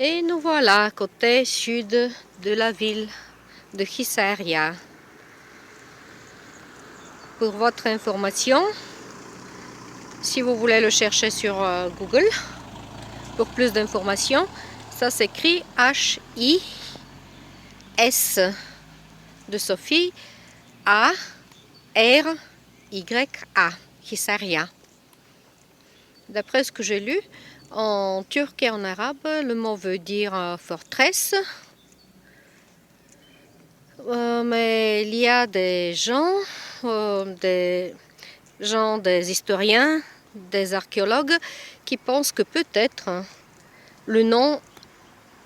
Et nous voilà côté sud de la ville de Khissaria. Pour votre information, si vous voulez le chercher sur Google, pour plus d'informations, ça s'écrit H-I-S de Sophie A-R-Y-A, Khissaria. D'après ce que j'ai lu, en turc et en arabe, le mot veut dire forteresse. Mais il y a des des historiens, des archéologues qui pensent que peut-être le nom,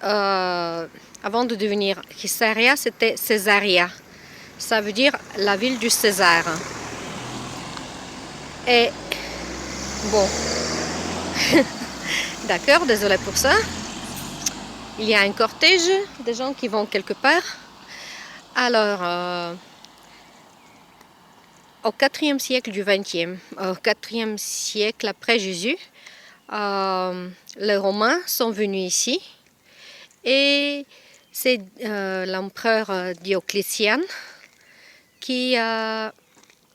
avant de devenir Khissaria, c'était Césaria. Ça veut dire la ville du César. Et bon, d'accord, désolé pour ça. Il y a un cortège de gens qui vont quelque part. Alors, au IVe siècle du XXe, au IVe siècle après Jésus, les Romains sont venus ici et c'est l'empereur Dioclétien qui a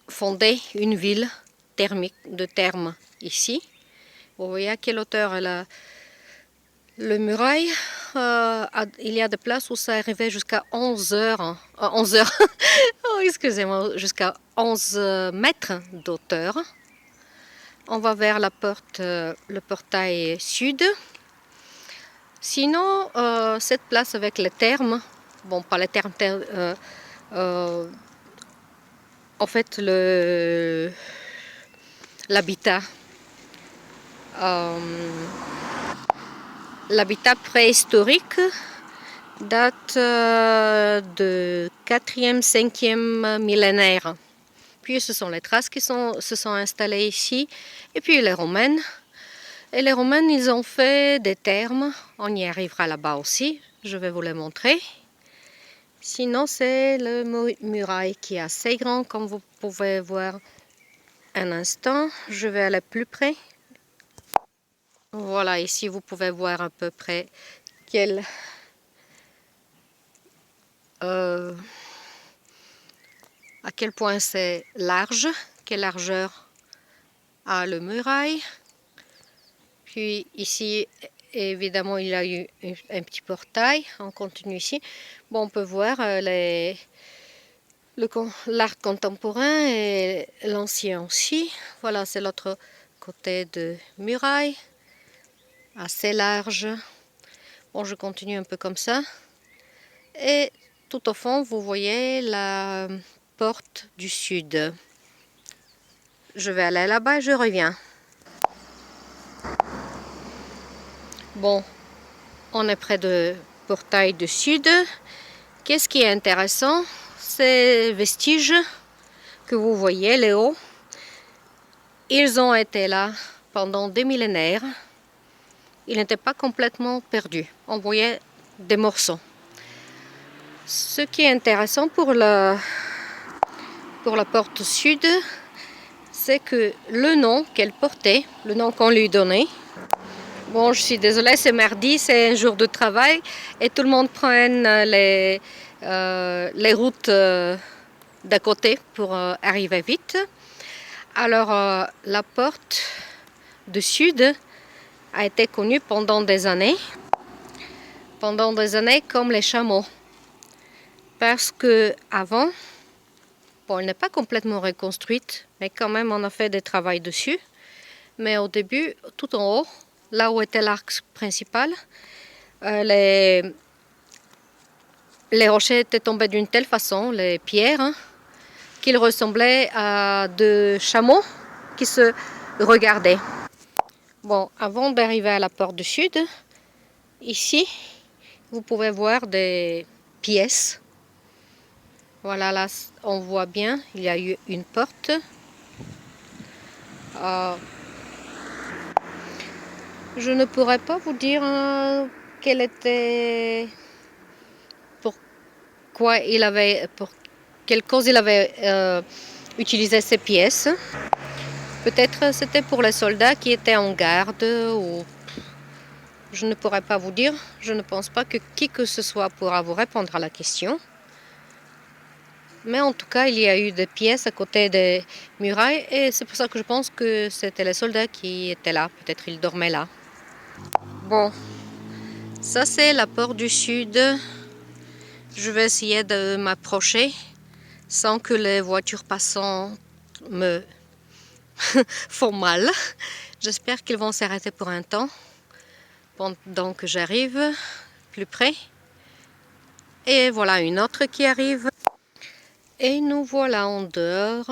fondé une ville thermique de Thermes ici. Vous voyez à quelle hauteur le muraille, il y a des places où ça arrivait jusqu'à 11 heures, 11 heures, oh, excusez-moi, jusqu'à 11 mètres d'auteur. On va vers la porte, le portail sud. Sinon, cette place avec les thermes, bon, pas les thermes, en fait, l'habitat. L'habitat préhistorique date de 4e, 5e millénaire. Puis ce sont les traces qui se sont installées ici. Et puis les Romaines. Et les Romaines, ils ont fait des thermes. On y arrivera là-bas aussi. Je vais vous les montrer. Sinon, c'est le muraille qui est assez grand, comme vous pouvez voir un instant. Je vais aller plus près. Voilà, ici vous pouvez voir à peu près à quel point c'est large, quelle largeur a le muraille. Puis ici, évidemment, il y a eu un petit portail. On continue ici. Bon, on peut voir l'art contemporain et l'ancien aussi. Voilà, c'est l'autre côté de muraille, assez large. Bon, je continue un peu comme ça. Et tout au fond, vous voyez la porte du sud. Je vais aller là-bas et je reviens. Bon, on est près du portail du sud. Qu'est-ce qui est intéressant? Ces vestiges que vous voyez, les hauts, ils ont été là pendant des millénaires. Ils n'étaient pas complètement perdus. On voyait des morceaux. Ce qui est intéressant pour la porte sud, c'est que le nom qu'elle portait, le nom qu'on lui donnait, bon, je suis désolée, c'est mardi, c'est un jour de travail et tout le monde prend les routes d'à côté pour arriver vite. Alors, la porte du sud a été connue pendant des années comme les chameaux. Parce que avant, bon, elle n'est pas complètement reconstruite, mais quand même on a fait des travaux dessus. Mais au début, tout en haut, là où était l'arc principal, les rochers étaient tombés d'une telle façon, les pierres, hein, qu'ils ressemblaient à deux chameaux qui se regardaient. Bon, avant d'arriver à la porte du sud, ici, vous pouvez voir des pièces. Voilà, là, on voit bien, il y a eu une porte. Je ne pourrais pas vous dire quelle était, pour quelle cause il avait utilisé ces pièces. Peut-être c'était pour les soldats qui étaient en garde ou Je ne pourrais pas vous dire. Je ne pense pas que qui que ce soit pourra vous répondre à la question. Mais en tout cas, il y a eu des pièces à côté des murailles et c'est pour ça que je pense que c'était les soldats qui étaient là. Peut-être ils dormaient là. Bon, ça c'est la porte du sud. Je vais essayer de m'approcher sans que les voitures passantes me font mal. J'espère qu'ils vont s'arrêter pour un temps pendant que j'arrive plus près. Et voilà une autre qui arrive. Et nous voilà en dehors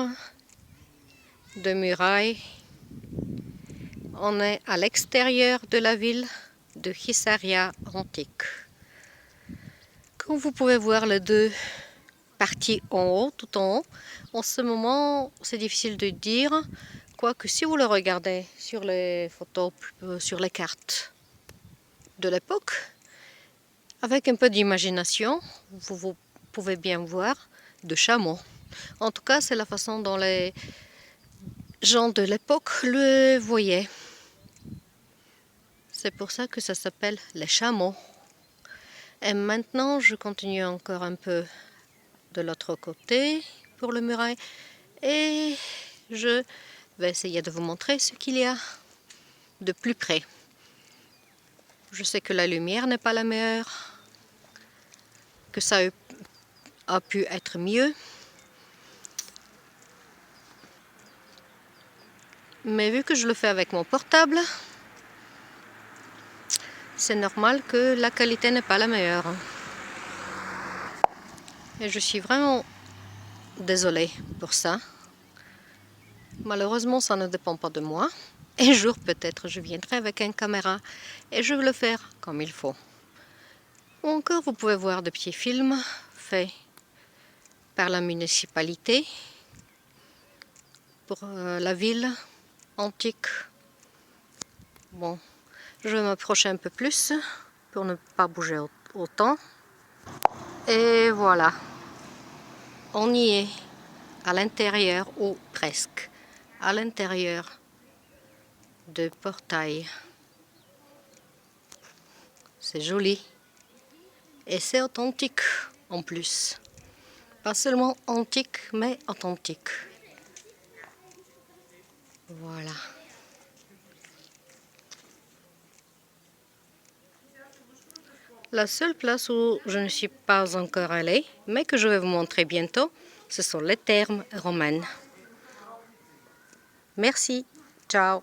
de murailles. On est à l'extérieur de la ville de Hisarya antique. Comme vous pouvez voir les deux parties en haut, tout en haut, en ce moment c'est difficile de dire, quoique si vous le regardez sur les photos, sur les cartes de l'époque, avec un peu d'imagination, vous pouvez bien voir de chameaux. En tout cas, c'est la façon dont les gens de l'époque le voyaient. C'est pour ça que ça s'appelle les chameaux. Et maintenant, je continue encore un peu de l'autre côté pour le muraille et je vais essayer de vous montrer ce qu'il y a de plus près. Je sais que la lumière n'est pas la meilleure, que ça a pu être mieux, mais vu que je le fais avec mon portable, c'est normal que la qualité n'est pas la meilleure. Et je suis vraiment désolée pour ça. Malheureusement, ça ne dépend pas de moi. Un jour, peut-être, je viendrai avec une caméra et je vais le faire comme il faut. Ou encore, vous pouvez voir des petits films faits par la municipalité pour la ville antique. Bon, je vais m'approcher un peu plus pour ne pas bouger autant. Et voilà, on y est, à l'intérieur, ou presque, à l'intérieur du portail. C'est joli et c'est authentique en plus. Pas seulement antique, mais authentique. Voilà. La seule place où je ne suis pas encore allée, mais que je vais vous montrer bientôt, ce sont les thermes romaines. Merci. Ciao.